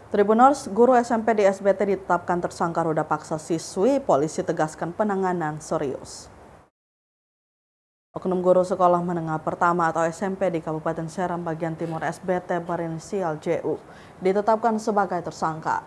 Tribuners, guru SMP di SBT ditetapkan tersangka ruda paksa siswi, polisi tegaskan penanganan serius. Oknum guru sekolah menengah pertama atau SMP di Kabupaten Seram bagian timur SBT berinisial JU ditetapkan sebagai tersangka.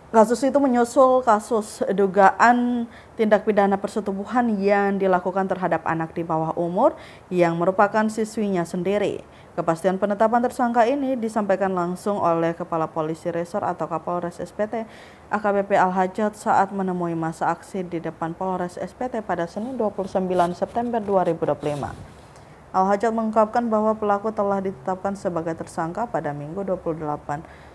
Kasus itu menyusul kasus dugaan tindak pidana persetubuhan yang dilakukan terhadap anak di bawah umur yang merupakan siswinya sendiri. Kepastian penetapan tersangka ini disampaikan langsung oleh Kepala Polisi Resor atau Kapolres SBT AKBP Al-Hajat saat menemui masa aksi di depan Polres SBT pada Senin 29 September 2025. Al-Hajat mengungkapkan bahwa pelaku telah ditetapkan sebagai tersangka pada Minggu 28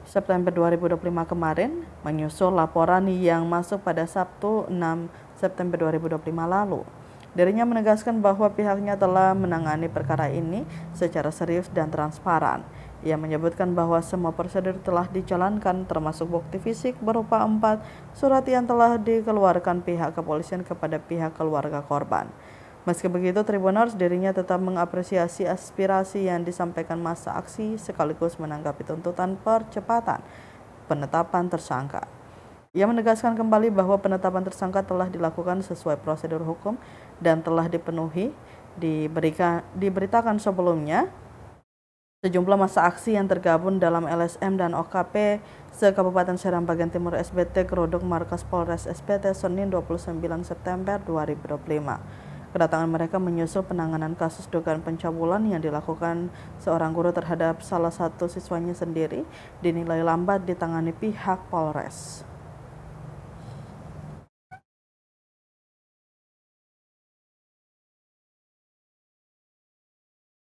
September 2025 kemarin, menyusul laporan yang masuk pada Sabtu 6 September 2025 lalu. Dirinya menegaskan bahwa pihaknya telah menangani perkara ini secara serius dan transparan. Ia menyebutkan bahwa semua prosedur telah dijalankan termasuk bukti fisik berupa 4 surat yang telah dikeluarkan pihak kepolisian kepada pihak keluarga korban. Meski begitu, Tribuners dirinya tetap mengapresiasi aspirasi yang disampaikan masa aksi sekaligus menanggapi tuntutan percepatan penetapan tersangka. Ia menegaskan kembali bahwa penetapan tersangka telah dilakukan sesuai prosedur hukum dan telah dipenuhi. Diberitakan sebelumnya, sejumlah masa aksi yang tergabung dalam LSM dan OKP se-Kabupaten Seram bagian timur SBT geruduk markas Polres SBT Senin 29 September 2025. Kedatangan mereka menyusul penanganan kasus dugaan pencabulan yang dilakukan seorang guru terhadap salah satu siswanya sendiri dinilai lambat ditangani pihak Polres.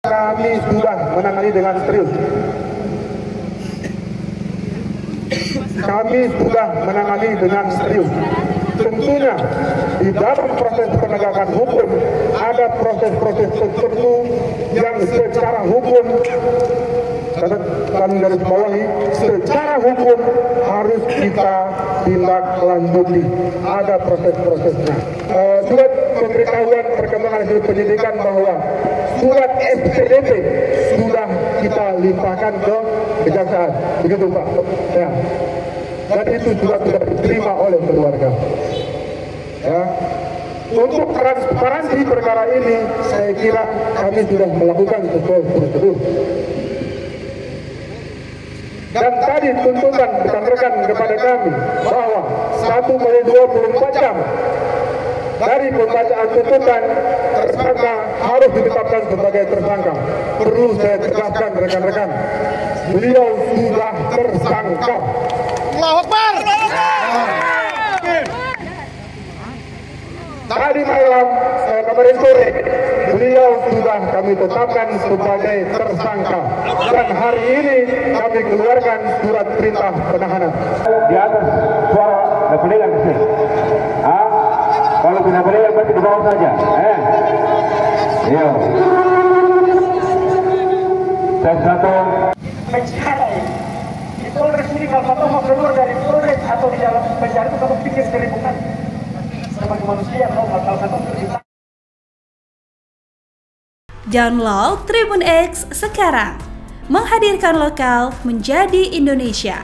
Kami sudah menangani dengan serius. Tentunya di dalam proses penegakan hukum ada proses-proses tertentu yang secara hukum, kami garis bawahi, secara hukum harus kita tindak lanjuti. Ada proses-prosesnya. Surat pemberitahuan perkembangan hasil penyidikan bahwa surat SPDP sudah kita limpahkan ke kejaksaan, begitu Pak. Ya. Dan itu juga sudah diterima oleh keluarga. Ya. Untuk transparansi perkara ini, saya kira kami sudah melakukan sesuai prosedur. Dan tadi tuntutan rekan-rekan kepada kami bahwa 1x24 jam dari pembacaan tuntutan tersangka harus ditetapkan sebagai tersangka. Perlu saya tegaskan rekan-rekan, beliau sudah tersangka. Allahu Akbar. Tadi malam, kemarin sore, beliau sudah kami tetapkan sebagai tersangka. Dan hari ini kami keluarkan surat perintah penahanan. Di atas suara nampilian di sini. Kalau tidak boleh berarti di bawah saja. Iya. Tes satu. Penjara di Polres ini kalau kamu mau keluar dari Polres atau di dalam penjara itu kamu pikir sendiri bukan sebagai manusia kalau kamu kita. Download Tribun X sekarang, menghadirkan lokal menjadi Indonesia.